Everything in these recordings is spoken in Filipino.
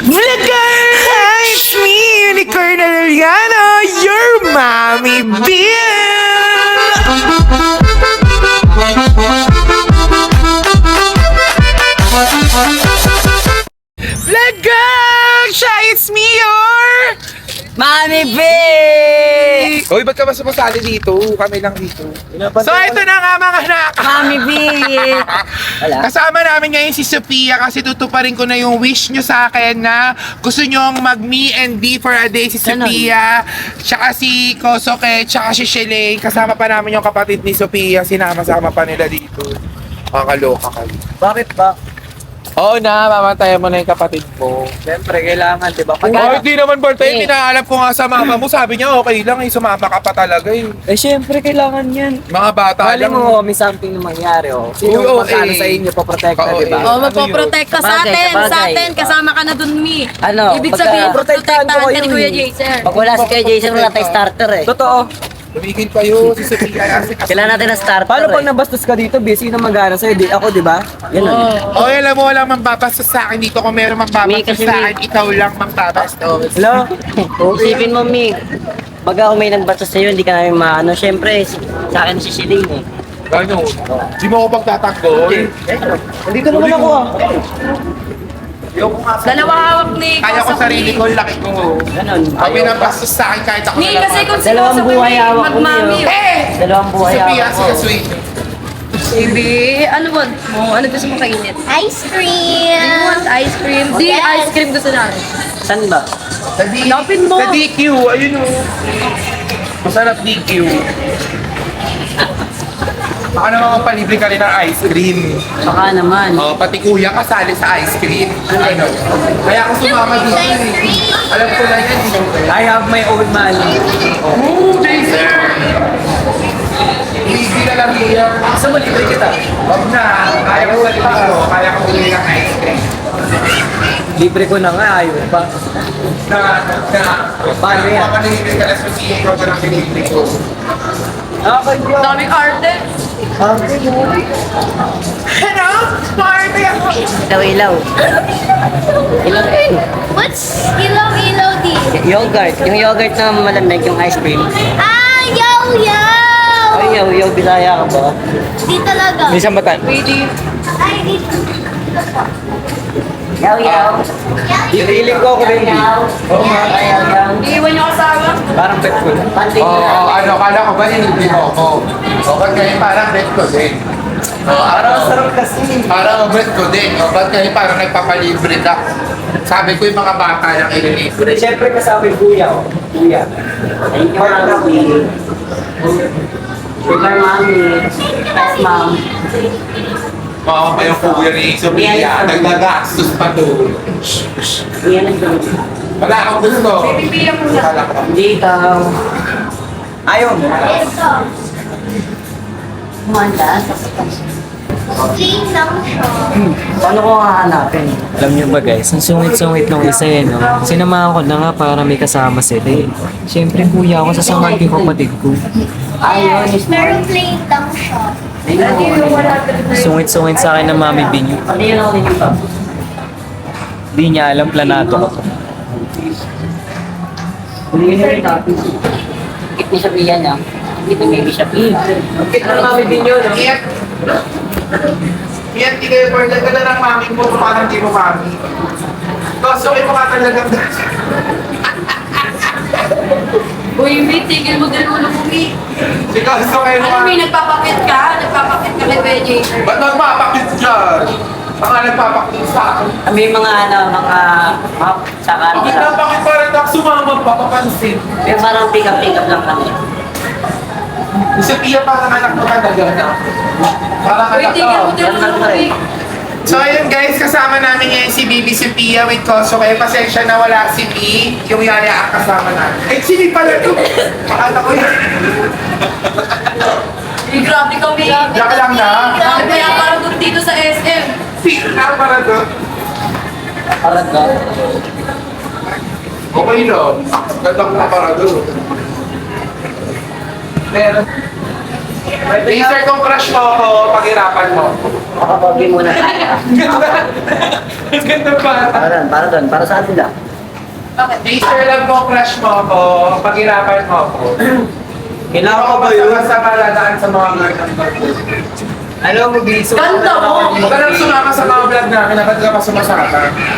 Vlogger! It's me, Unicorn Arellano, your mommy Bill! Vlogger! Siya, it's me, your... Mami B! Uy, ba't ka ba sumasali dito? Kami lang dito. So, ito na nga mga anak! Mami B! Wala. Kasama namin ngayon si Sophia kasi tutuparin ko na yung wish nyo sa akin na gusto nyong mag-me and be for a day si Sophia, tsaka si Kosoke, tsaka si Shelay. Kasama pa namin yung kapatid ni Sophia, sinama-sama pa nila dito. Makakaloka kayo. Bakit ba? Oo na, mamantayan mo na yung kapatid mo. Siyempre, kailangan, di ba? Oh, hindi naman birthday, pinaalam ko nga sa mama mo, sabi niya okay lang, sumama ka pa talaga eh. Eh, siyempre, kailangan yan. Mga bata Bali lang. mo, may something na mangyari, oh. Sino Uy, magkano eh. sa inyo, paprotekta, Oo, di ba? eh. Oh, magpoprotect ka sa Sabagay, atin, sabagay. sa atin, kasama ka na dun, Mi. Ano, Ibig pagka- sabihin, protektahan ko protektahan ka ni kayo, Kuya eh. Jason. Pag wala si Kuya Jason, wala tayong starter, eh. Totoo. Tumigil kayo, si Sophia. Kailangan natin ng starter, Paano pag eh. nabastos ka dito, busy na magana sa'yo, di ako, di ba? Yan lang. Oh, alam mo, walang mambabastos sa akin dito. Kung meron May mambabastos kasi sa may- akin, ikaw lang mambabastos. Hello? Isipin mo, Mi. Baga kung may nagbastos sa'yo, hindi ka namin maano. Siyempre, sa akin si Shiling, eh. Ano? Di mo ako pagtatanggol? Dito naman ako ah. Dalawa hawak ni Kaya ko Koso, sarili Mi. ko, laki ko. Ganon. Pag may nabastos sa akin, kahit ako Mi, kasi kung si Dalawang Koso buhay Mi, hawak ko, Mi, magmami. oh. Eh! Dalawang Si buhay Sophia, ako. si sweet. Baby, ano ba mo? Ano gusto mo kainit? Ice You cream! want ice cream? Di, Yes. ice cream gusto namin. Saan ba? Sa Hanapin mo. Sa DQ, ayun o. Masarap DQ. Baka naman mapalibre ka rin ng ice cream. Baka naman. Oh, pati kuya kasali sa ice cream. Ano? Kaya ako sumama dito eh. Alam ko na yan. I have my own money. Oh, Jason! Easy na lang kuya. Gusto mo, libre kita. Huwag na. Kaya ko sa ako. Kaya ko uli ng ice cream. Libre ko na nga, ayaw pa. Paano yan? Papalibre ka na sa yung program ng pinilibre ko. Okay, bro. Daming arte. Ano? Party ako! Ilaw-ilaw. Ilaw What's ilaw-ilaw di? Yogurt. Yung yogurt na malamig, yung ice cream. Ah, yaw-yaw! Ay, yaw, Bisaya ka ba? Di talaga. May isang batan. Pwede. Ay, dito. Yaw. Feeling ko ako rin. Oo nga, yaw. Iiwan yung asawa. Parang bet ko na. Oo, ano, kala ko ba nilibig mo ako? O, ba't kayo parang bet ko din? Parang sarap kasi. Parang bet ko din. O, ba't kayo parang nagpapalibre ka? Sabi ko yung mga bata lang ililibre. Siyempre kasama yung kuya ko. Kuya. Thank you, Mami. Good morning, Mami. Yes, Ma'am. Mga pa yung kuya ni Sophia, nagdagastos pa doon. Yan ang gusto. Wala akong gusto. Pipilang muna. Kala ko. Dito. Ayaw. Ito. Kumanda. Plain lang siya. Paano ko hahanapin? Alam niyo ba guys, ang sungit-sungit nung isa eh, no? Sinamahan ko na nga para may kasama sila eh. Siyempre kuya ako, sasamahan ko yung kapatid ko. Ayun, is Pero plain lang siya. Sungit-sungit sa akin ng mami Binyo. Pati yun ako din yung pap. Di niya alam, planado ko to. Hindi yun yung topic. Ikit ni Sophia niya. Hindi ko maybe siya. Kit na mami din yun. no? Iyan. Iyan, di kayo partner ka na ng mami mo, parang di mo mami. Gusto kayo mga talagang Uy, Mi, tigil mo din ulo mo, Mi. Si gusto kayo Ano, Mi, mga... nagpapakit ka? Nagpapakit ka kay Kuya Jason. Ba't magpapakit dyan? Mga nagpapakit sa akin. May mga ano, mga map sa Bakit kanila. napakit parang ako sumama pa, papansin? Pero parang pick-up lang kami. Si Sophia parang anak mo talaga na. Parang Uy, anak tigil mo ko. din ulo mo, Mi. So ayun guys, kasama namin ngayon si Bibi Sophia with Koso. Kaya pasensya na wala si B, yung yaya ang kasama namin. Eh, si B pala to. Pakala ko yun. Uy, grabe ka, Mi. Diyak lang na. Grabe kaya parang doon dito sa SM. Feel na para to. Parang ka. Okay no. Ganda ko na para to. Pero, Laser, kung crush mo ako, paghirapan mo. Makapogi muna tayo. Ganda pa. Para doon, para sa atin lang. Laser lang kung crush mo ako, paghirapan mo ako. Kailangan ko ba yun? Sa maladaan sa mga girl ng Alam mo, Biso. Ganda mo! Huwag ka nang sumama sa mga vlog namin, dapat ka pa sumasama.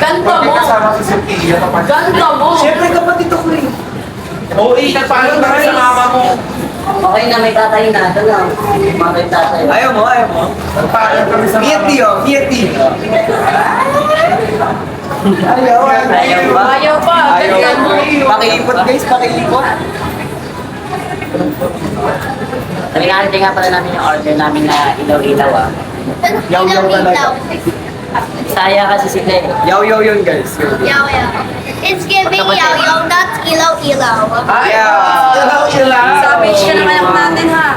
Ganda Huwag mo! ka kasama sa Sophia, kapatid. Ganda mo! Siyempre, kapatid ako rin. Oo, nagpaalam ka sa mama mo. Okay na, may tatay na. Ito lang. May tatay. Ayaw mo, ayaw mo. Nagpaalam kami sa mama Mieti, mo. oh. Mieti. Ayaw, Ayaw ba? Ayaw pa! Ayaw. Ganda mo! Pakiipot, guys. Pakiipot. Sabi natin nga pala namin yung order namin na ilaw-ilaw ah. Yaw-yaw talaga. Saya kasi sila eh. Yaw-yaw yun, guys. Yaw, yaw. It's giving yaw, yaw, not ilaw, ilaw. Ay, Yeah. ilaw. Savage ka naman ako natin ha!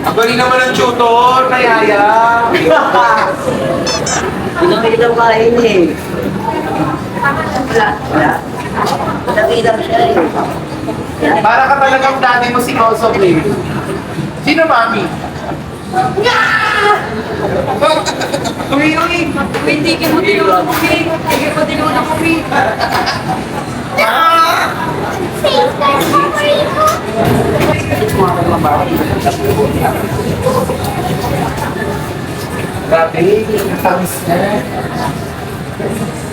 Ang galing naman ng tutor, kayaya. Ilaw-ilaw kain eh. Wala. Ilaw-ilaw siya eh. Para ka talagang dati mo si Koso, baby. Sino, mami? Uy, tigil mo tinulong ko, May! Tigil mo tinulong ko, May! Same time favorito. Grabe, tamis na.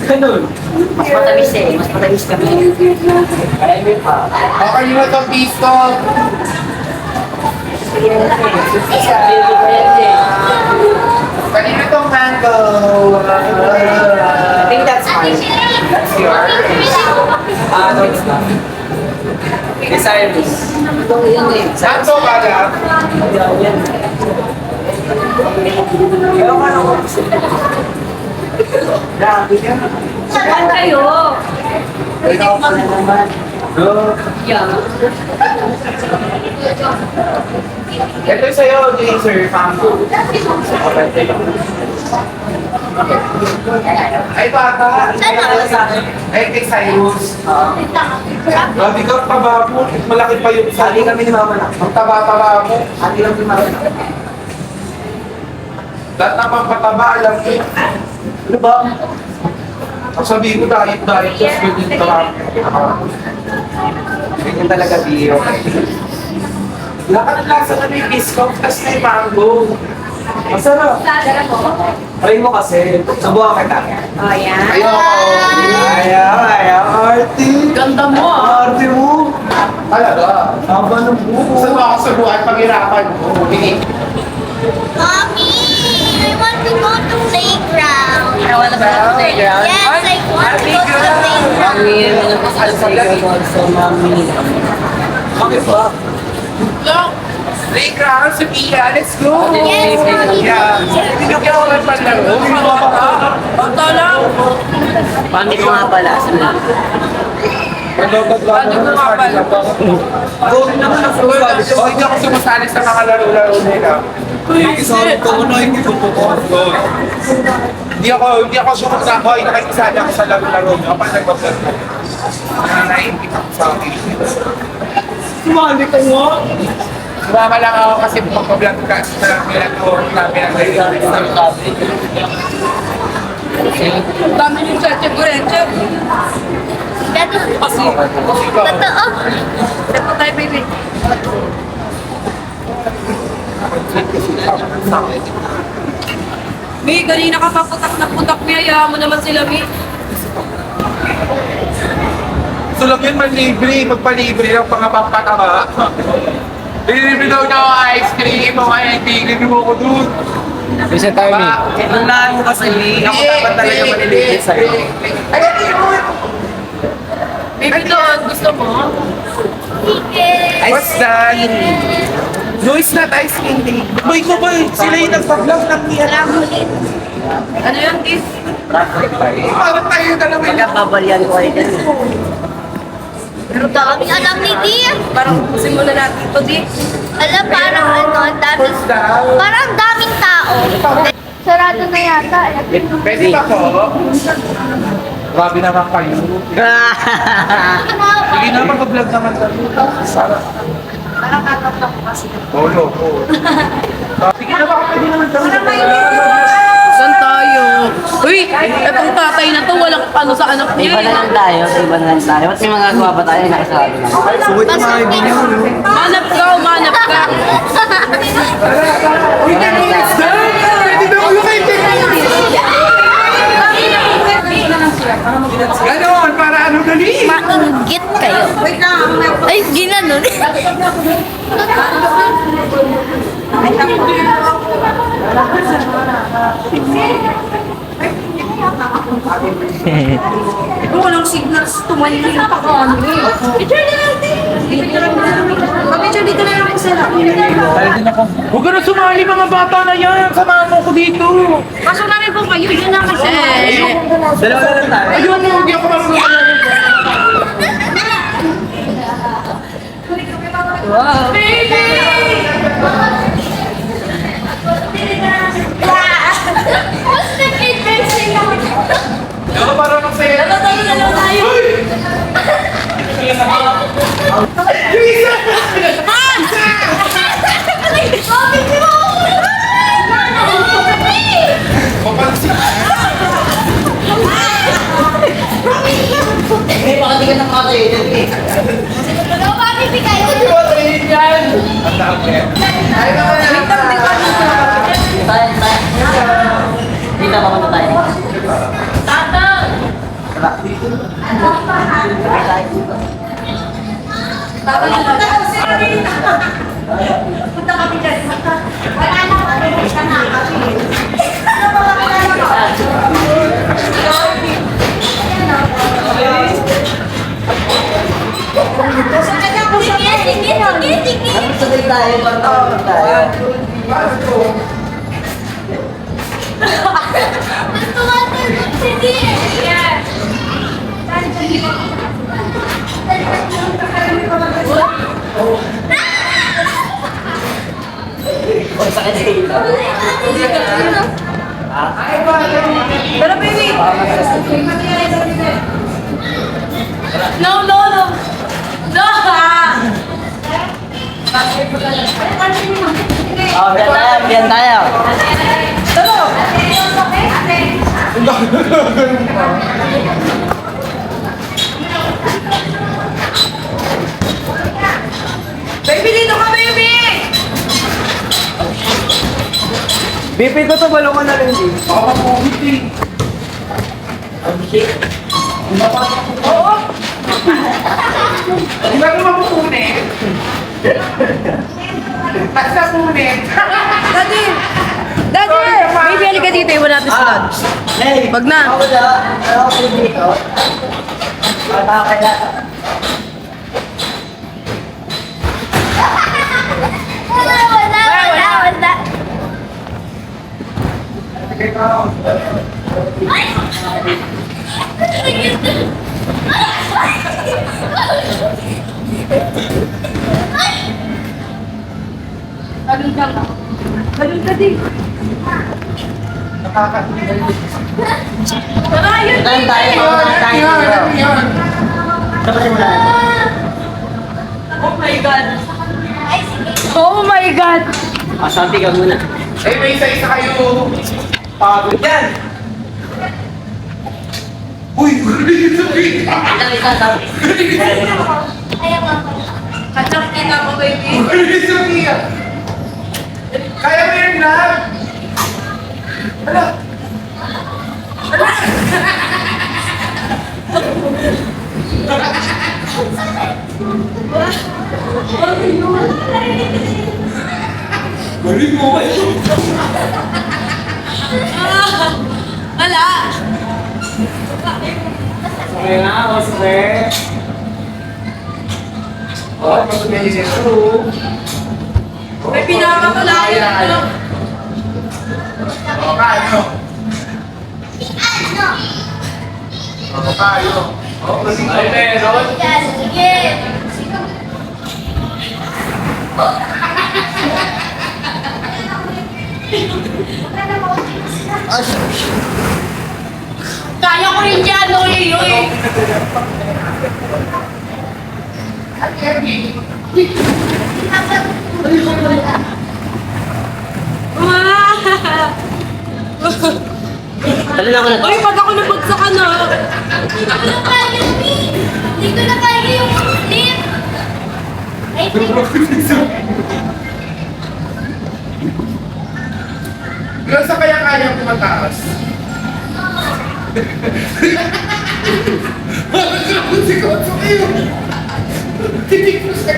Ganun. Mas matamis eh. Mas matamis kami. Okay nyo na itong pisto. Kanina itong mango. I think that's Ate mine. Sherry, That's yours. No, it's not. Desirous. Ito yun eh. Santo baga. Pero ano ko? Grabe ka. Saan kayo? Ikaw pala naman. Yeah. Ito sa'yo, Jaser, mango. Ay, bata. Ay, kay Cyrus. Grabe ka, taba mo. Malaki pa yung Sabi kami ni Mama na. Ang taba-taba mo. Sabi kami ni Mama na. Lahat ng pampataba, alam mo. Ano ba? Ang sabihin ko, diet, tapos ganyan taba. Ganyan talaga, Biro. Lahat ng lasa na may biscuit, tapos may mango. Masarap. Try mo kasi. Subukan kita. Oh, yan. Ayaw, Artie. Ganda mo ah! Artie mo. Talaga. Haba ng buko. Saan mo ako sa buwan, paghirapan mo? Mommy, I want to go to playground. I wanna go to playground. Yes, I want to go to the playground. Mami, ano po sa also, mami. Bakit ba? Look! Playground, Sophia, let's go! Yes, Mommy. Yeah. Binigyan ko ng panlaro. Ang talang! Mami ko nga pala. Paano ko nga pala? Go naman ang O, hindi ako sumasali sa mga laro-laro nila. Sorry ko na hindi ko po. Hindi ako sumasali. Nakikisali ako sa laro-laro nyo. Kapag nag-vlog ko. Nakikita ko sa akin. Sumali ka nga. Sumama lang ako kasi pag-vlog ka sa pinag-vlog namin ang Ang dami yung Cheche Gureche. Totoo. Ito tayo, baby. May, kanina ka paputak na putak. May hayaan mo naman sila, May. So lang yun, manlibre, magpalibre ng mga pampataba. Nililibre daw niya ako ice cream, mga hindi mo ko dun. Bisa tayo, Mi. Tulaan mo kasi, ako dapat talaga manilibre sa'yo. Ay, hindi mo! Baby doon, gusto mo? Sige. What's that? No, it's not ice cream. Boy ko boy, sila yung nagpa-vlog ng niya. Ano yun, Dis? Parang tayo dalawa yun. Pagkababalian ko ay dyan. Pero daming alam ni Dia. Parang simulan natin ito, Di. Alam, parang ano, ang daming, parang daming tao. Sarado na yata. Pwede ba ko? Grabe naman kayo. Sige na, mag-vlog naman tayo. Sarap. Parang tatanggap ko kasi. Polo. Sige na, baka pwede naman kami. Saan tayo? Uy, itong tatay na to, walang ano sa anak Iba niya. na lang tayo, iba na lang tayo. Ba't may magagawa pa tayo nakasabi lang? Suwit yung mga ibig niyo. Manap ka, umanap ka. Uy, 10 minutes na! Pwede ba ulo kayo 10 minutes? Ganon, para ano dali? Mainggit kayo. Wait lang. Ay, ginanon. Walang signals. Tumalim yung pakaano eh. Picture na natin. Picture dito na lang sila. Huwag ka na sumali mga bata na yan! Samahan mo ko dito! Kaso namin po kayo. Yun na kasi. Dalawa na lang tayo. Ayun mo, hindi ako marunong. What's the kid dancing? Hindi ako marunong sa'yo. Dalaw tayo. Sabi mo! Papansin. Nagpapalipi kayo. Tayo, tayo. Dito pa punta tayo. Punta kami dyan. Wala na, matuloy ka na. Sige, sige, sige, sige. Sabay tayo, parang tayo. Gusto ko sige. Huwag sakit sa ilo. Pero baby. No, no, no. No! Oh, biyan tayo. Baby, dito ka, baby! BP ko to, balong ka na rin din. Baka pumit eh. Oo. Hindi ba naman pupunit? Basta punit. Daddy! Daddy! Baby, halika dito. Iwan natin sa lunch. Hey! Wag na. Ako na. Ano ako dito? Kaya. Wala. Balon ka din. Tara, yun. Tayo tayo. Tayo. Tapos muna. Oh my God. Oh my God! Sabi ka muna. Eh, may isa-isa kayo. Pagod yan. Uy, galing sa pita. Isa, sabi. Ayaw nga. Kachak kita mo, baby. Galing sa pita. Kaya mo yun na. Hala. Galing mo. Wala. Okay na, Oscar. Oh, pagkakali nito. May pinapakalayo na ito. Oh, kayo. Oh, kayo. Oh, galing. Ay, meron. Yan, sige. Kaya ko rin yan, oy, oy. Talo na ako na. Uy, pag ako nabagsak ka na. Hindi ko kaya, Mi. Hindi ko na kaya yung lift. Ay, Ilan sa kaya-kaya ko mataas? Si Kotso kayo! Titig mo siya.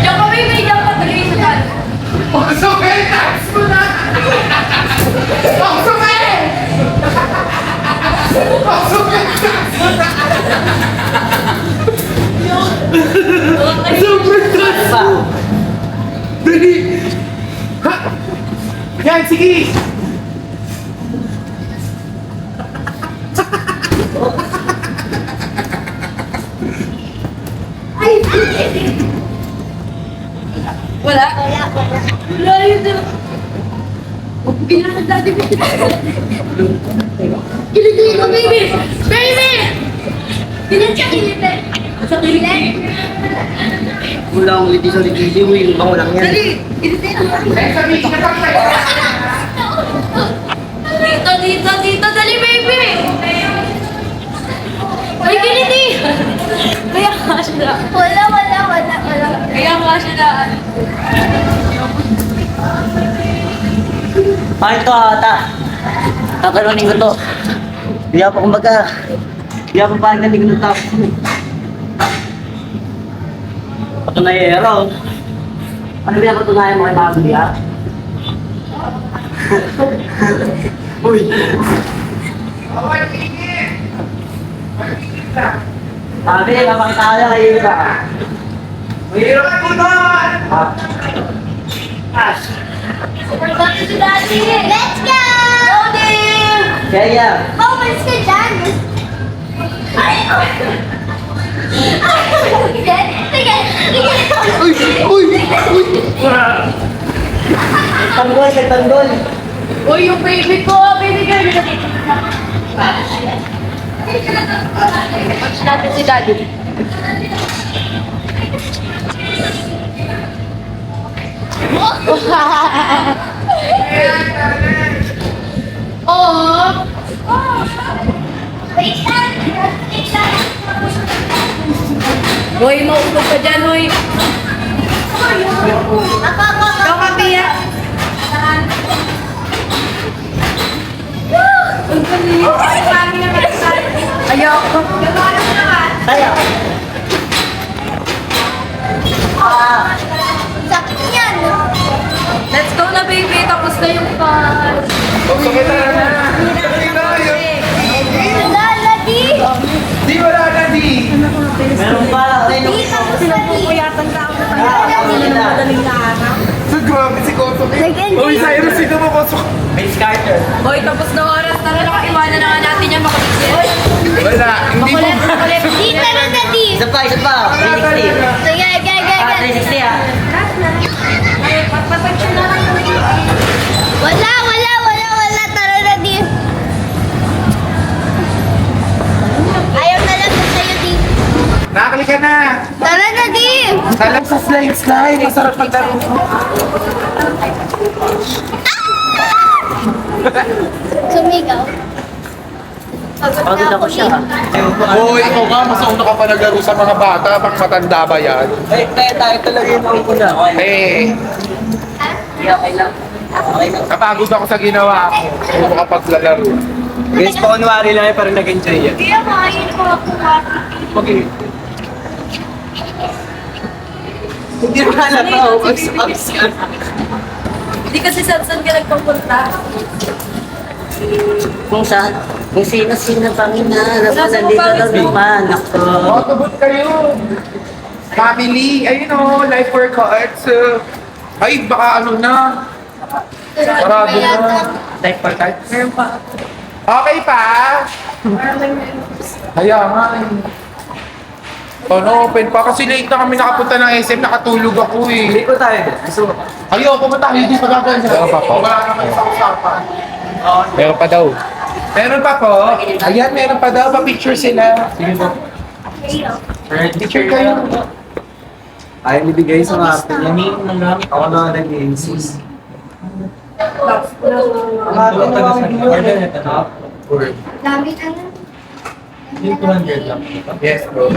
Diyan kami may dapat rin. Kotso kayo! Taas mo na! Kotso kayo! Kotso kayo! Taas mo na! Sobrang taas mo! Dali! Ha? Yan, sige! Wala? Wala yun. Pinakad natin. Kiliti ko, baby! Baby! Kiliti, kiliti. Sa kiliti? Wala akong liti sa liti. Uy, bang walang yan. Dali! Kiliti na. Eh, sabi ka na Dito, dito, dito. Dali, baby! Ay, kiliti! Kaya nga siya. wala. Kaya nga siya. Bakit to ata? Kakaronin ko to. Hindi ako kumbaga. Hindi ako pagaling ng tapos mo. Patunayero. Ano pinapatunayan mo kay Bago ya? Uy! Awal, tingin! Sabi, kapakita ka na kayo iba. Mahirap po doon! We're going to Daddy. Let's go! Loading! Kaya, Oh, let's go, Dad. Ay! Sige. tanggol, may tanggol. Uy, yung baby ko! Baby girl! Watch natin si Daddy. Oh! Wait lang. Uy, mausog ka dyan, uy! Ako. Ikaw ka, Pia! Ayoko! Kaya. Sakit niyan. Let's go na, baby! Tapos na yung fun! Kotso kayo na! Dali na! Wala, Daddy. Di wala na, di! Meron pa. Di, tapos na, Di. So, grabe si Kotso kayo. Nag-end Uy, Cyrus, sino mo Kotso? Miss Carter. Uy, tapos na oras! Tara, nakaiwanan na nga natin yan! Makulit! Wala, hindi mo... Makulit! Di, tara na, Di. Isa pa. 360. Sige, Ah, 360 ah. Wala. Tara na, Di. Ayaw na lang sa sa'yo, Di. Nakakali ka na! Tara na, Di. Salam sa slide! Masarap maglaro. Sumigaw. Pagod ako siya. Hoy, ikaw ka, mas una ka pa naglaro sa mga bata, pang matanda ba yan? Ay, tayo talaga yung mauna. Eh, Okay lang. Okay lang. napagod ako sa ginawa ko. Hindi ko kapaglalaro. Guys, pakunwari lang eh, parang nag-enjoy yan. Kaya makain ko ako. Okay. Hindi mo halata ako. Hindi kasi saan ka nagpapunta. Kung sino-sino pang hinahanap ko, nandito lang naman ako. Autobot kayo! Family, ayun o, life workouts. Ay, baka ano na. Sarado na. Type pa type. Okay pa? Kaya nga eh. Ano, open pa. Kasi late na kami nakapunta ng SM, nakatulog ako eh. Hindi ko tayo. Gusto mo? Ayoko ba tayo? Hindi pa gagawin. Wala naman sa usapan. Meron pa daw. Meron pa po. Ayan, meron pa daw. Pa-picture sila. Sige po. Picture kayo. Ayaw nibigay sa ate niya. Ako na nag-i-insist. Dami ka na. Yes, bro.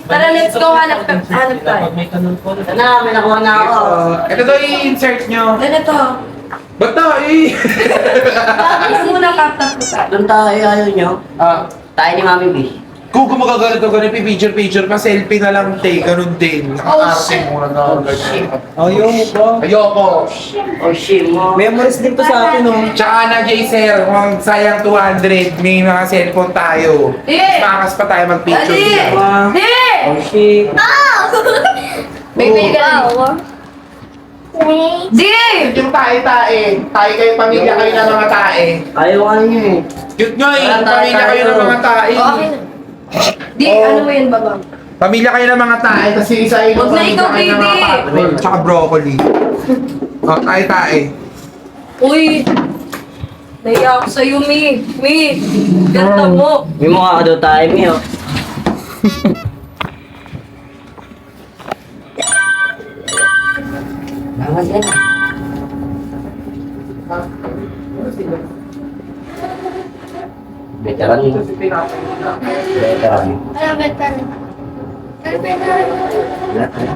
Tara, let's go. Hanap tayo. Sana, may nakuha na ako. Ito daw i-insert nyo. Ganito. Ba't daw eh? Tapos muna kaptap ko tayo. Doon tayo, ayaw nyo. Tayo ni Mami B. Kung gumagagalito ganun, picture-picture pa, selfie na lang, take, ganun din. Arte mo na ganun. Ayaw mo ba? Ayoko. Oh, shit mo. Memories din to sa akin, oh. Tsaka na, J-Sir, kung sayang 200, may mga cellphone tayo. Eh! Makas pa tayo mag-picture. Dali! dito. Di! Oh, shit. Baby, ka Di! Yung tae-tae. Tae kayo, pamilya kayo ng mga tae. Ayaw ka nyo eh. Cute nyo eh, Wala, pamilya kayo ng mga tae. Okay na. Di, ano mo yun, baba? Pamilya kayo ng mga tae, kasi isa yung Huwag na pamilya ikaw, kayo ng mga baby. patron. Tsaka broccoli. Tae-tae. Uy! Naiya ako sa'yo, Mi. Mi! Ganda mo. May mukha ka daw tayo, Mi, oh. Bawal yan. Veteran mo. Veteran mo. Ano ba ito? Ano ba ito?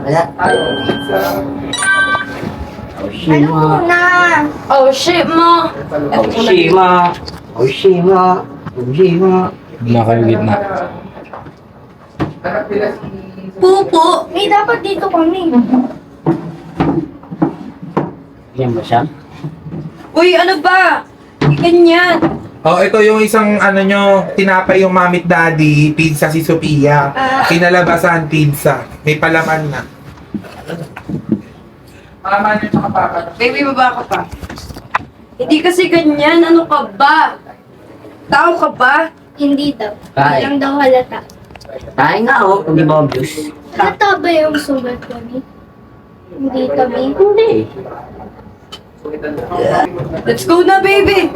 Wala. Oh, Ano Shima. muna? Oh, shit mo. Oh, Shima. Oh, Shima. Oh, Shima. Pupo. May dapat dito kami. Yan ba siya? Uy, ano ba? Ganyan. Oh, ito yung isang ano nyo, tinapay yung mamit daddy, pizza si Sophia. Kinalabasan pizza. May palaman na. Palaman nyo tsaka papa. Baby, baba ka pa. Hindi kasi ganyan. Ano ka ba? Tao ka ba? Hindi daw. Ay. Lang daw halata. Tayo nga, oh. Hindi ba obvious? Halata ba yung sugat kami? Hindi kami. Hindi. Let's go na, baby.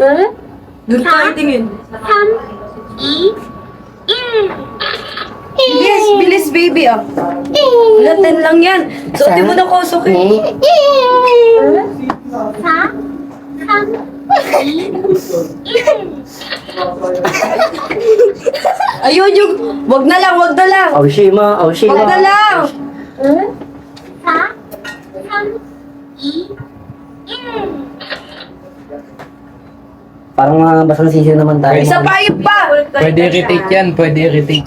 Doon tayo tingin. Bilis, bilis, baby, ah. Latin lang yan. Suotin mo na koso eh. Ayun yung, wag na lang, wag na lang. Oh, Shima. Oh, Shima. Wag na lang. Parang mga basang sisiyo naman tayo. Isa pa, yun pa. Pwede i-retake yan, pwede i-retake.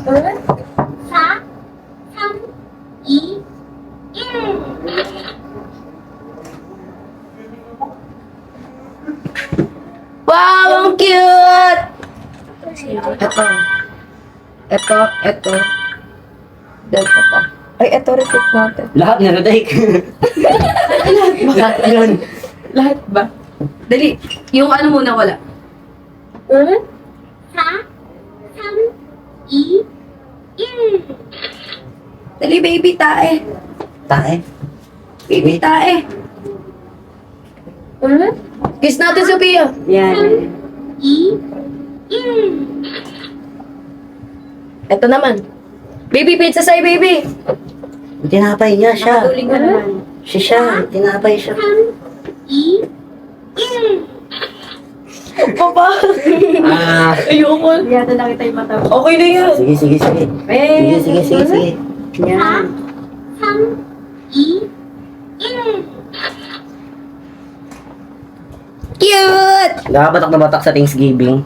Wow, ang cute! Ito. Ito. Then, ito. Ay, ito, repeat natin. Lahat na retake. Lahat yun. Lahat ba? Dali, yung ano muna wala. Dali, baby, tae. Tayo. Baby, tae. Kiss natin, Sophia. Yan. Ito naman. Baby, pizza sa'yo, baby. Tinapay niya siya. Tuling ka naman. Siya. Tinapay siya. Papa. Ah. Ayoko. Yata lang kita yung mata. Okay na yan. Sige. Sige. Yan. Cute! Nakabatak na batak sa Thanksgiving.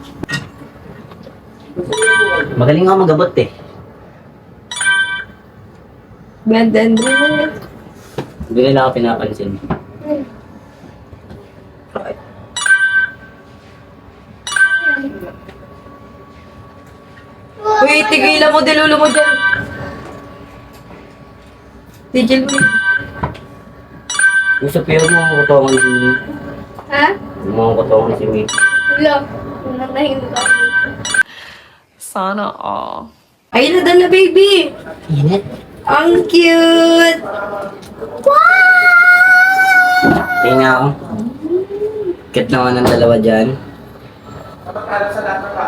Magaling nga magabot eh. Ganda. Hindi nila ako pinapansin. Uy, tigilan mo, dilulo mo dyan. Tigil mo. Yung sa pero mo ang kutongan si Mi. Ha? Yung mga kutongan si Mi. Wala. Nanahimik ako. Sana all. Ay, nadala, baby. Init. Ang cute! Wow! Tingnan ako. Kit naman ng dalawa dyan.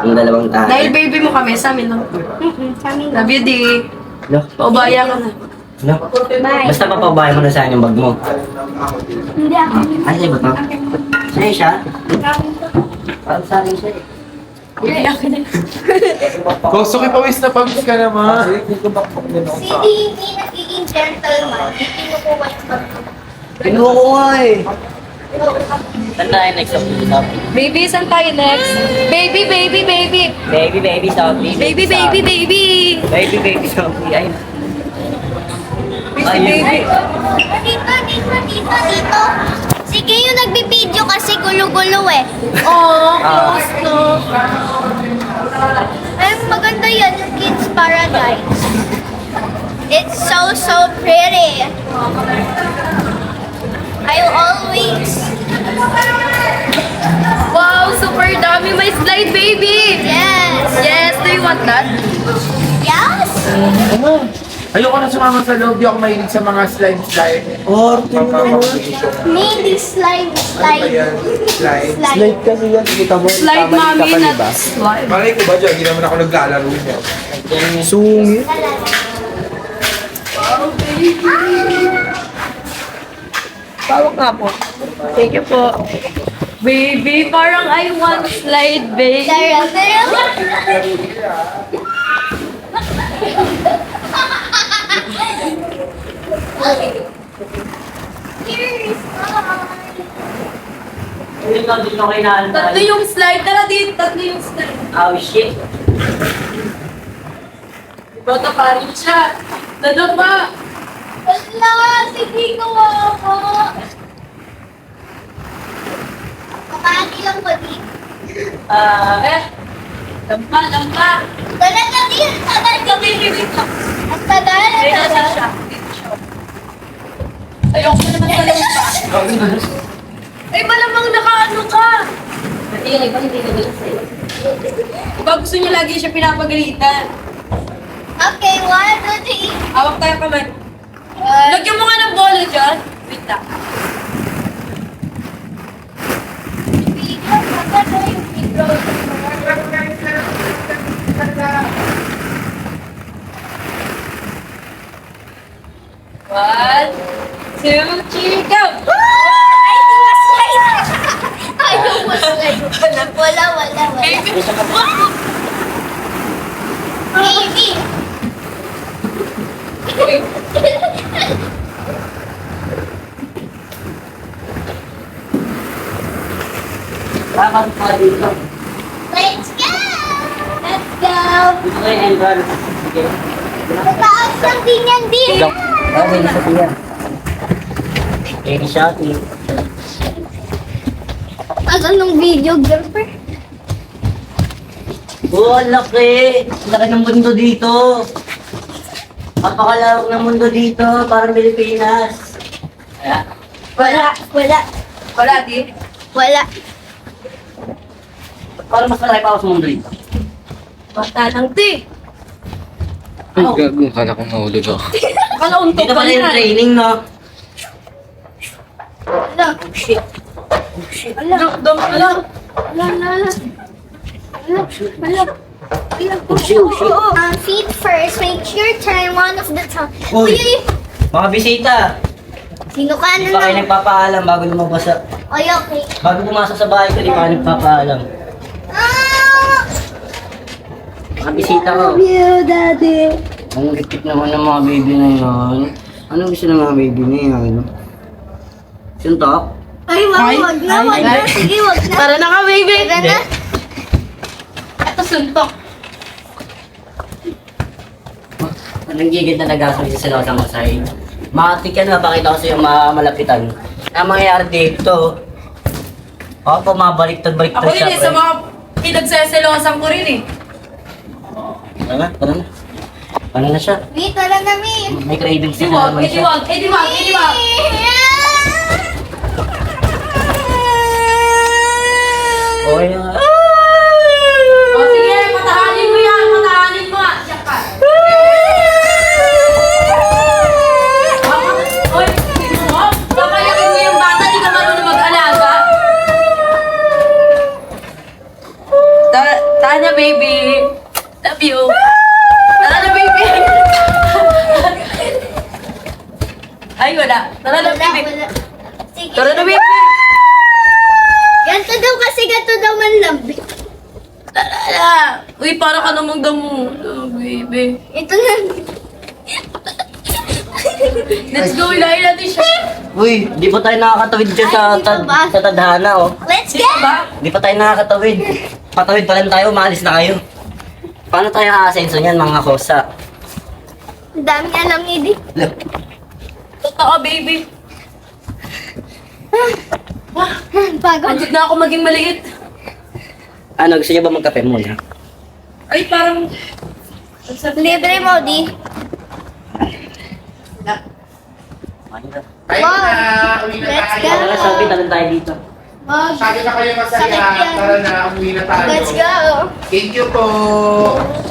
Ang dalawang tayo. Dahil baby mo kami, sa amin lang. Love you, di. No? Paubaya ka na. No? Basta papabahay mo na sa akin yung bag mo. Hindi ako. Ay, sa'yo ba ito? Sa'yo siya? Parang sa akin siya eh. Koso, pawis na pawis ka naman. Si hindi nagiging gentleman. Hindi kinukuha yung bag. Pinuha ko nga eh. Saan tayo next up? Baby, saan tayo next? Baby, baby, baby. Baby, baby, softly. Baby, baby, baby. Baby, baby, softly. Ay. Baby, baby. Dito. Sige, yung nagbibideo kasi gulo-gulo eh. Oh, close to. Ay, maganda yan, yung Kids Paradise. It's so pretty. I always... Wow, super dami. May slide, baby. Yes. Yes, do you want that? Yes? Ayoko na sumama sa loob, di ako mahilig sa mga slide. Maybe slide. Ayan, slide. Slide. kasi yan, kita mo. Slide, mommy, not slide. Malay ko ba dyan, hindi naman ako naglalaro niya. Sungit. Pawak nga po. Thank you po. Baby, parang I want slide, baby. Hindi ka dito kayo naantay. Tatlo yung slide. Tara dito, tatlo yung slide. Oh shit. Bata pa rin siya. Nadapa. Wala, sige ko ako. Kapahagi lang ko dito. Lampa, lampa. Talaga din, talaga din. Ang tagal, ang Dito tagal. siya. Dito siya. Ayoko naman sa lampa. Ay, malamang nakaano ka. Diba gusto niya lagi siya pinapagalitan? Okay, 1, 2, 3. Hawak tayo kamay. Lagyan mo nga ng bola dyan. Wait lang. One, two, three, go! Wala. Baby. Bakit pa dito? Let's go. Okay, entrance. Sige. Mataas lang din yan, di. Okay, nasa tiyan. Okay, Shopee. Asan nung video, girlfriend? Oh, ang laki! Laki ng mundo dito. Napakalawak ng mundo dito, parang Pilipinas. Kaya, Wala, di? wala. parang mas marami pa ako sa mundo dito. Bata lang, di. Ay, gago. Kala ko mahulog ako. Akala untok Dito ka pala yung yan. training, no? Wala. Oh, shit. Dum, alam. Oh, shit. Feet first. Make sure turn one of the time. Uy, mga bisita. Sino ka Di na pa kayo lang? nagpapaalam bago lumabas sa... Ay, okay. Bago pumasok sa bahay ko, di pa kayo nagpapaalam. Ah! Mga bisita ko. You, Daddy. Ang gipit naman ng mga baby na yun. Ano gusto ng mga baby na yun? Suntok? Ay, wag na. Sige, wag na. Tara na ka, baby. Tara na. Ito suntok. Anong gigit na nag-asal sa sila sa masay? Makatik yan, mapakita ko sa iyo malapitan. Ang mangyayari dito, ako po mabaliktad-baliktad Ako rin eh, sa mga pinagseselosan ko rin eh. Tara na. Ano na siya? Mi, tara na, Mi. May cravings na Ediwag, naman siya. ediwag, ediwag, ediwag. Okay na nga. O sige, patahanin mo yan, patahanin mo. Siya ka. Oy, sino mo? Papayakin mo yung bata Tana, baby. Love you. Tana, baby. Ay, wala. Tara na, Wala, baby. wala. Sige. Tara na, baby. Ganto daw kasi ganto daw man lambing. Tara na. Uy, para ka namang damo. Oh, baby. Ito na. Let's go, ilahin natin siya. Uy, di pa tayo nakakatawid dyan sa, Ay, dito ba? sa tadhana, oh. Let's go! Ba? Di pa tayo nakakatawid. Patawid pa rin tayo, maalis na kayo. Paano tayo aasenso niyan, mga kosa? Ang daming alam ni Di. Look, Totoo, baby. Pagod. Andik na ako maging maliit. ano, gusto niyo ba magkape muna? Ay, parang... Libre mo, Di. Ayun Wow. na, uwi na Let's tayo. go. Tara, sabi, talon tayo dito. Wow. Sabi na kayo masaya, Sakit yan. tara na, uwi na tayo. Let's go. Thank you po.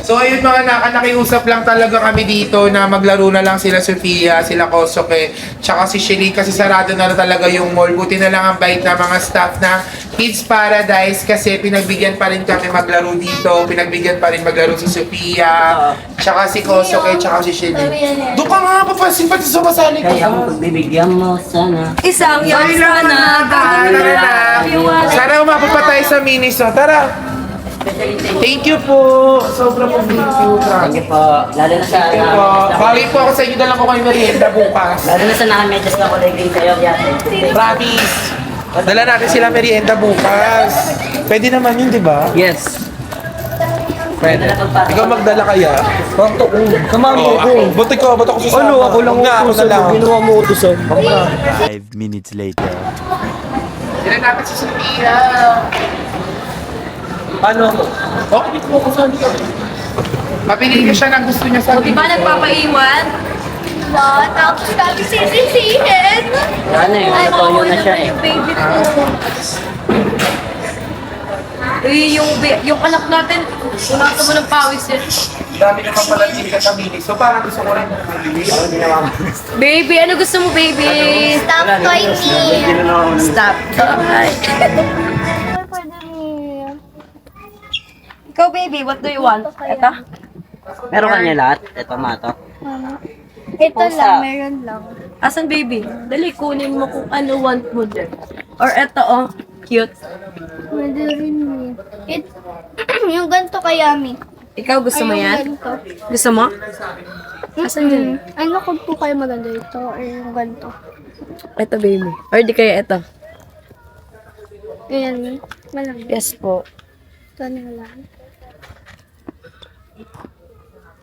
So ayun mga nakiusap lang talaga kami dito na maglaro na lang sila Sofia, sila Kosoke, tsaka si Shelly kasi sarado na talaga yung mall. Buti na lang ang bait na mga staff na Kids Paradise kasi pinagbigyan pa rin kami maglaro dito, pinagbigyan pa rin maglaro si Sofia, tsaka si Kosoke, tsaka si Shelly. Doon ka nga, papasin pati sumasali ka. Kaya kung pagbibigyan mo, sana. Isang Ay, yan lang sana. Tara na. Sana umabot pa tayo sa Miniso. Tara. Thank you po. Sobrang po thank you. Thank you po. Lalo na sa... Thank you po. Bali po ako sa inyo, dala ko kayo merienda bukas. Lalo na sa nakamedyas na kulay green kayo, yate. Promise. Dala natin sila merienda bukas. Pwede naman yun, di ba? Yes. Pwede. Ikaw magdala kaya? Bakto ko. Samahan mo ko. Buti ko sa Ano, ako lang nga, ako na lang. Ginawa mo utusan. 5 minutes later. Dala natin si Sophia. Ano ako? Okay, dito ko saan ka. Mapili niya siya ng gusto niya sa Di ba nagpapaiwan? Wow, tapos kami sisisihin. Ano eh, natoyo na siya eh. Baby ko. Yung anak natin, sunata mo ng pawis eh. Dami naman pala hindi ka sa Miniso. So parang gusto ko rin mabili. Baby, ano gusto mo, baby? Stop toy me. Stop. Ikaw, baby, what do you want? Ito? Meron ka niya lahat? Ito, mato. Ito lang, meron lang. Asan, baby? Dali, kunin mo kung ano want mo dyan. Or ito, oh. Cute. Pwede rin mo. Yung ganito kaya, Mi. Ikaw, gusto mo Ay, yan? yung ganito. Gusto mo? Asan dyan? Ano kung po kayo maganda ito or yung ganito? Ito, baby. Or di kaya ito? Ganyan, Mi. Malang. Yes po. Ito na lang.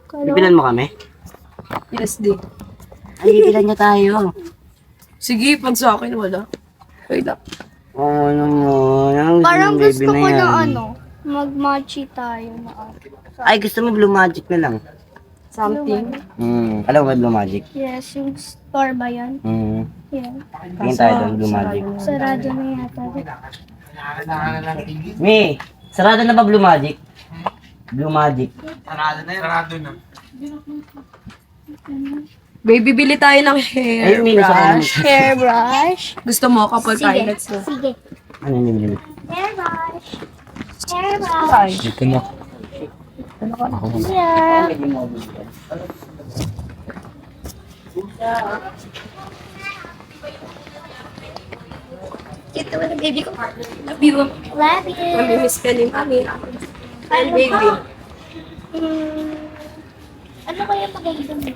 Bibilan mo kami? Yes, di. Ay, bibilan niya tayo. Sige, pag sa akin, wala. Wait lang. Oo naman. Parang Baby gusto ko yan. na ano, mag-matchy tayo na ano. Ay, gusto mo Blue Magic na lang. Something. Alam mo ba Blue Magic? Yes, yung store ba yan? Yan. Tingin tayo doon, Blue Magic. Sarado na yata. Mi, sarado na ba Blue Magic? Blue Magic. Sarado na. Baby, bili tayo ng hair Ayun, Mi, nasa brush. Hairbrush. Gusto mo kapag tayo? Sige. Let's go. Sige. Ano yung bibili? Hairbrush. Hairbrush. Dito na. Yeah. Ito na, baby ko. Love you. Love you. Mamimiss ka ni mami. Hi, baby. Ano kaya maganda mo?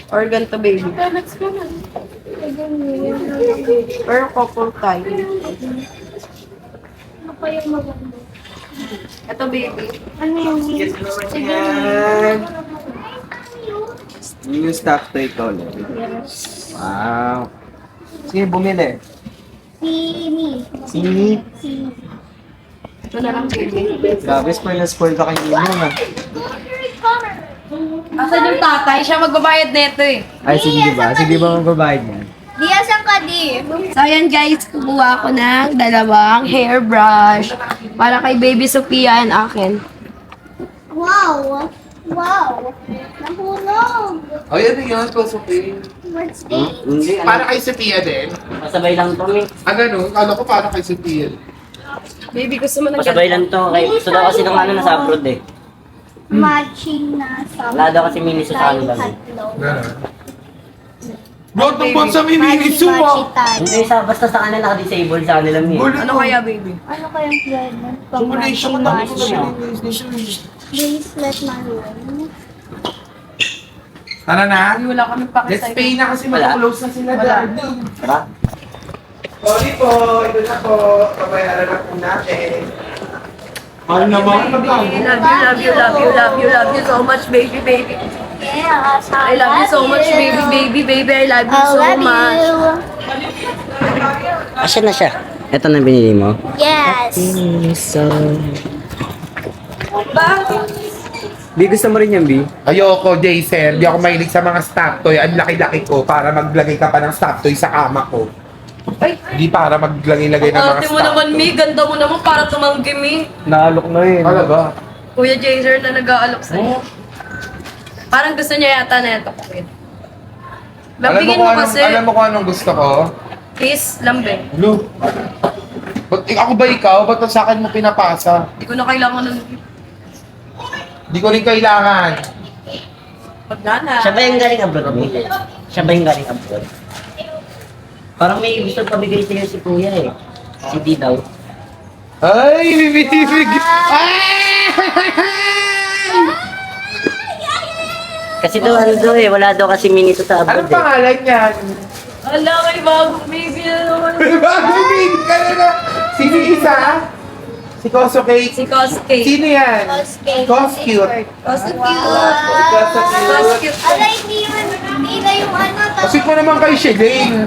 Or ganito, baby. Let's go na. Or couple tayo. Ano kaya maganda? Ito, baby. Ano yung Yan. Yung stock toy ko. Wow. Sige, bumili. Sini. Sini. Sini. Ito na lang, baby. Grabe, spoil na spoil ka kay Nino na. Asan yung tatay? Siya magbabayad neto eh. Ay, sige ba? Sige ba magbabayad niyan? Diyasan ka, Di. So, ayan guys, kukuha ako ng dalawang hairbrush para kay baby Sophia and akin. Wow. Wow. Nahulog. Ay, ano yun? Kosoke. What's this? Hindi, ano. Para kay Sophia din. Masabay lang to, Mi. Ah, ganun? Kala ko para kay Sophia. Baby, gusto mo ng Pasabay lang to. Kay, gusto daw kasi nung ano nasa abroad eh. Matching na sa Wala daw kasi mini sa kanila. Bro, tungkol sa Miniso ah. Hindi, basta sa kanila naka-disable sa kanila mi. Ano kaya, baby? Ano kayang present? Combination Pang na matching. Bracelet maroon. Tara na. Wala kami pa Let's pay na kasi mag-close na sila. Daddy. Tara. Sorry po, ito na po. Pabayaran na po natin. Mahal naman. Love you so much, baby. Yeah, I love you so much, baby. I love you so much. Asya na siya. Ito na binili mo. Yes. Bi, gusto mo rin yan, Bi? Ayoko, Jason. Di ako mahilig sa mga stop toy. Ang laki-laki ko para maglagay ka pa ng stop toy sa kama ko. Ay, Di para maglagay-lagay ng mga ate stop mo naman, Mi. Ganda mo naman para tumanggi, Mi. Naalok na yun. Talaga? Kuya Jazer na nag-aalok sa'yo. Parang gusto niya yata na ito. Lambingin mo kasi. Alam mo kung anong gusto ko? Is, lambing. Blue. Ako ba ikaw? Ba't sa akin mo pinapasa? Hindi ko na kailangan ng Di ko rin kailangan. pagnana. Siya ba yung galing abroad mi? Siya ba yung galing abroad? Parang may gusto pabigay sa'yo si Kuya eh. Si D daw. Ay, bibitibig. Ay! Kasi daw ano daw eh, wala daw kasi mini sa abroad Anong eh. pangalan niyan? Ala, may bagong baby na naman. Bago big ka na na. Sino isa? Si Koso Cake. Si Kosuke. Sino yan? Coscake. Cute. Kosuke. Alay, hindi na yung ano. Kasi ko naman kay Shelane.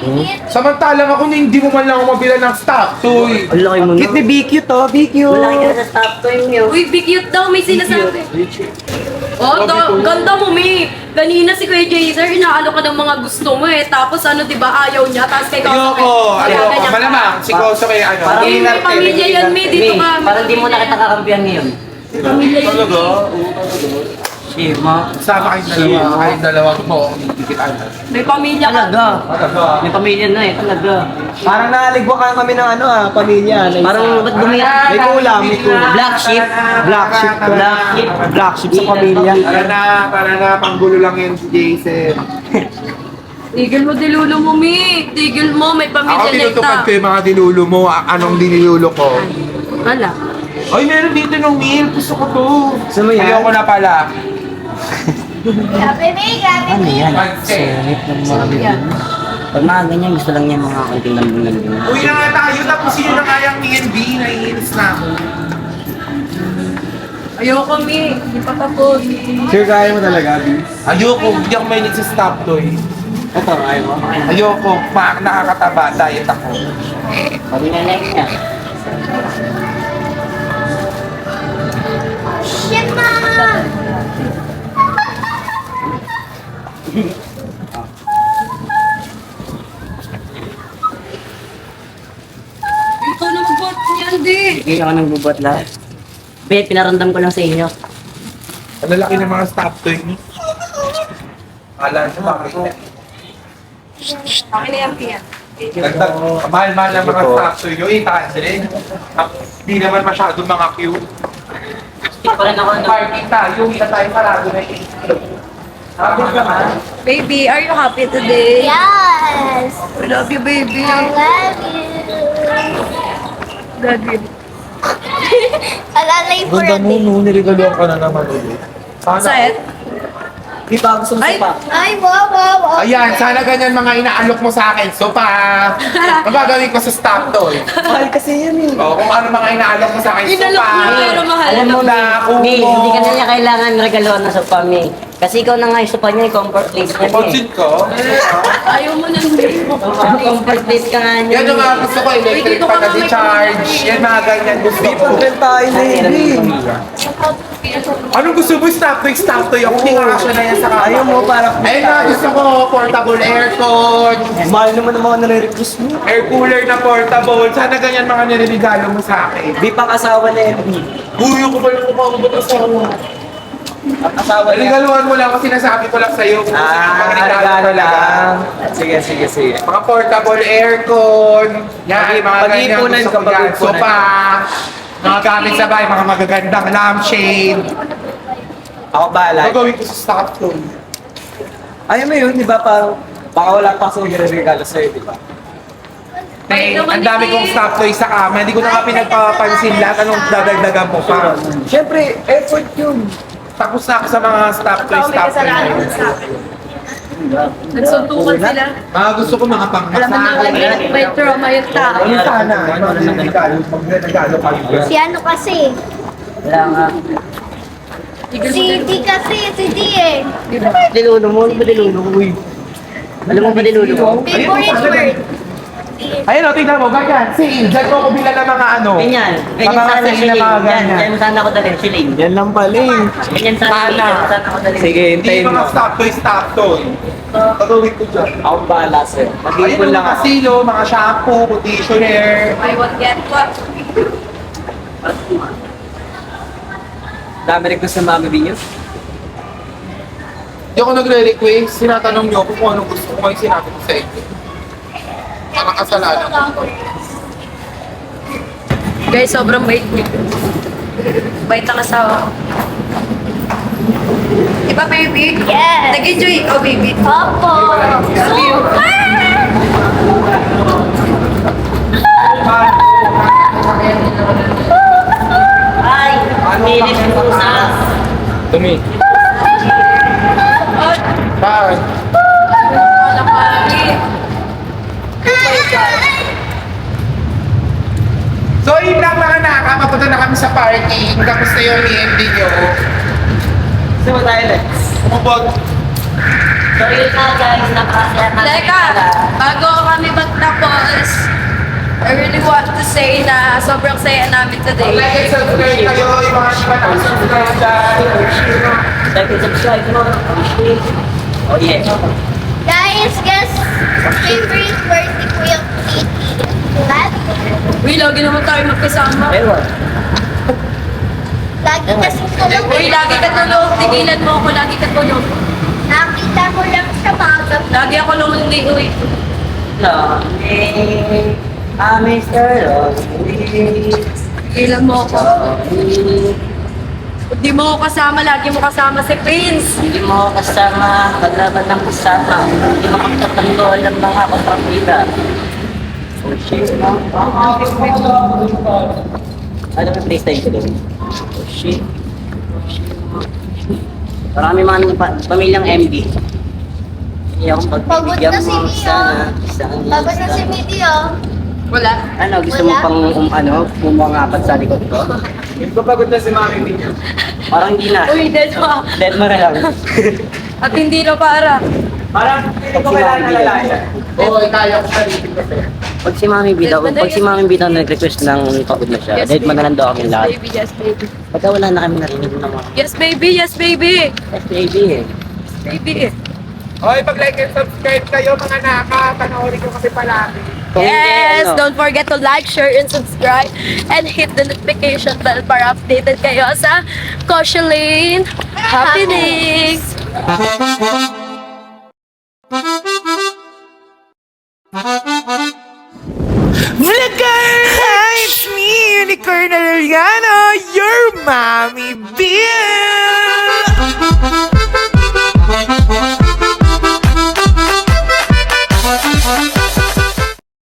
Maliit. Samantalang ako na hindi mo man lang ako mabila ng stop toy. Ang laki mo Cute ni no? Bi, cute to, Bi, cute. Wala ka na sa stop toy mo. Uy, big cute daw, may sinasabi. Oh, ganda mo, Mi. Kanina si Kuya Jazer, inaalok ka ng mga gusto mo eh. Tapos ano, di ba, ayaw niya. Tapos kay Kosuke. Ayoko. Malamang. Si Koso kay ano. Parang Eh, may pamilya yan, Mi. Dito ka. Parang di mo na kita kakampihan ngayon. Talaga? Shema. Sama kayong dalawa mo. Dikit ano. May pamilya ka. Talaga. May pamilya na eh, talaga. Parang naaligwa kami ng pamilya. Parang ba't bumiyak? May kulang, may kulang. Black sheep. Black sheep. Black sheep sa pamilya. Para na, panggulo lang yan si Jason. Tigil mo, dilulo mo, Mi. Tigil mo, may Ako pamilya na tinutupad ko ita. yung mga dinulo mo. Anong dinilulo ko? Wala. Ay, meron dito ng meal. Gusto ko to. Gusto mo yan? Ayoko na pala. Grabe, May. Grabe, Ano May. yan? Sungit ng mga Yan. Pag mga ganyan, gusto lang niya mga konting lambing-lambing. Uwi na nga tayo. Tapos yun na nga yung B&B. Naiinis na ako. Ayoko, Mi. Hindi pa tapos. Sure, kaya mo talaga, Bi? Ayoko. Hindi ako mahilig sa stop toy. Ito, ayaw mo. Ayoko. Nakakataba. Diet ako. Pag nilalike niya. Shit, Mom! Ikaw na magbuhat niyan, di. Hindi ako nang bubuhat lahat. Be, pinaramdam ko lang sa inyo. Ang lalaki ng mga stop toy niyo. Kala nyo bakit? Akin na yan, Pia. Dagdag, mahal-mahal ang mga stop toy nyo. Itansin. Hindi naman masyadong mga cute. Hindi pa rin ako ano. Parking tayo. Kita tayo sarado na yung Happy ka man? Baby, are you happy today? Yes! I love you, baby. I love you! Love you. Alalay for a day. Nirigaluan ka na naman ulit. Set? Di ba gusto mo Ay! pa? Ay, wow, wow, wow. Ayan, sana ganyan mga inaalok mo sa akin. So pa, magagawin ko sa stop toy. Mahal kasi yan eh. O, kung ano mga inaalok mo sa akin. Inalok mo, pero mahal. Alam mo, na, Mi, hindi ka na niya kailangan regaloan ng sopa, Mi. Kasi ikaw na nga yung sopa niya, yung comfort place niya, Mi. Pansin ko. Ayaw mo nang baby. Comfort place ka nga niya, Yan yung mga gusto ko, electric dito ka pa nga na may charge. Yan mga ganyan gusto Di, ko. pag tayo na yun, Bi. Anong gusto mo? Stop toy. Ako hindi nga kasya na yan sa kama. Ayaw mo, parang Ayun na, gusto ko, portable aircon. mahal naman ang mga nare-request mo. Air cooler na portable. Sana ganyan mga nirigalo mo sa akin. Di pang asawa na yan, Bi. Buyo ko ba yung mukha ko ba sa Asawa niya. Regaluhan mo lang kasi sinasabi ko lang sa'yo. Kung Regalo lang. Sige, sige, sige. Mga portable aircon. Yan, mga ganyan. Pag-iipunan Gusto ka, ko yan. pag-iipunan. Sofa. Mga gamit sa bahay, mga magagandang lampshade. Ako bahala. Gagawin ko sa stock room. Ayaw mo yun, di ba? Parang, baka wala pa akong regalo sa'yo, di ba? Eh, ang dami kong stock toys sa kama. Hindi ko na nga pinagpapansin lahat. Anong dadagdagan mo pa? Siyempre, effort yun. Tapos na ako sa mga stock toys, stock toys. Nagsuntukan sila. Mga gusto ko mga pangmasahe. May trauma yung tao. Ano sana? Ano ang regalo kayo? Si ano kasi? Wala nga. Si D kasi, si D eh. Dilulo mo, ano ba dilulo mo? Alam mo ba dilulo mo? Favorite word. Ayun o, tingnan mo, ganyan. Sale. Diyan ko bila ng mga ano. Ganyan. Ganyan Mga sana sale si na Ling. mga Yan. ganyan. Ganyan sana ako dalhin si Ling. Yan lang pala eh. Ganyan sana si Ling. Sana. Ganyan sana ako dalhin. Sige, Hindi hintayin mga mo. stock toys, stock toy. Pagawin ko dyan. Ako bahala sa'yo. Ayun Mag-iipon lang mga ako. silo, mga shampoo, conditioner. I won't get what? Dami request ng Mami Binyo. Hindi ako nagre-request. Sinatanong niyo ako kung anong gusto ko. Yung sinabi ko sa inyo. Mga kasalanan ko. Guys, sobrang bait niyo. Bait ang asawa ko. Diba, baby? Yes. Nag-enjoy ikaw, baby. Opo. Ay! Pilit mo sa... Tumi. Bye. Walang pagi. So, yun lang mga naka. Papunta na kami sa parking. Tapos na yung EMD nyo. Saan mo tayo next? Umubog. So yun na guys, napakasaya natin. Teka, bago kami magtapos, I really want to say na sobrang saya namin today. Like and subscribe kayo. Yung mga iba na subscribe dyan. Like and subscribe mo. Oh yeah. Guys, guess favorite word ni Kuya Kitty. Lagi. Uy, lagi naman tayo magkasama. Ewan. Lagi kasi tulog. Uy, lagi ka tulog. Tigilan mo ako, lagi ka tulog. Nakita ko lang sa mga gabi. Lagi ako lonely, uy. Lonely. Mr. Lonely. Tigilan mo ako. Hindi mo ako kasama, lagi mo kasama si Prince. Hindi mo kasama, kalaban ng kasama. Hindi mo magtatanggol ng mga kapatida. Oh shit. Ano yung PlayStation? Oh shit. Marami mga pamilyang MD. Hindi akong Pagod pagbibigyan na si mo Mio. sana. Pagod na si Midi oh. Wala. Ano, gusto mo pang bumangapat sa likod ko? Hindi ko pagod na si Mami Binyo. Parang hindi na. Uy, dead mo. Dead mo na lang. At hindi na para. Parang hindi ko kailangan nalalayan. Oo, kaya ko sarili ko. Pag si Mami B daw, pag si Mami B daw nag-request ng pagod na siya, dead mo na lang daw kami lahat. Baby, yes, baby. Pagka wala na kami narinig ng mga Yes, baby, yes, baby. baby eh. Baby. Hoy, pag-like and subscribe kayo mga naka. Panoorin ko kasi palagi. Kung hindi, Yes, ano, don't forget to like, share, and subscribe. And hit the notification bell para updated kayo sa Koshalane Happenings. Vlogger! It's me, Unicorn Arellano, your mommy bitch!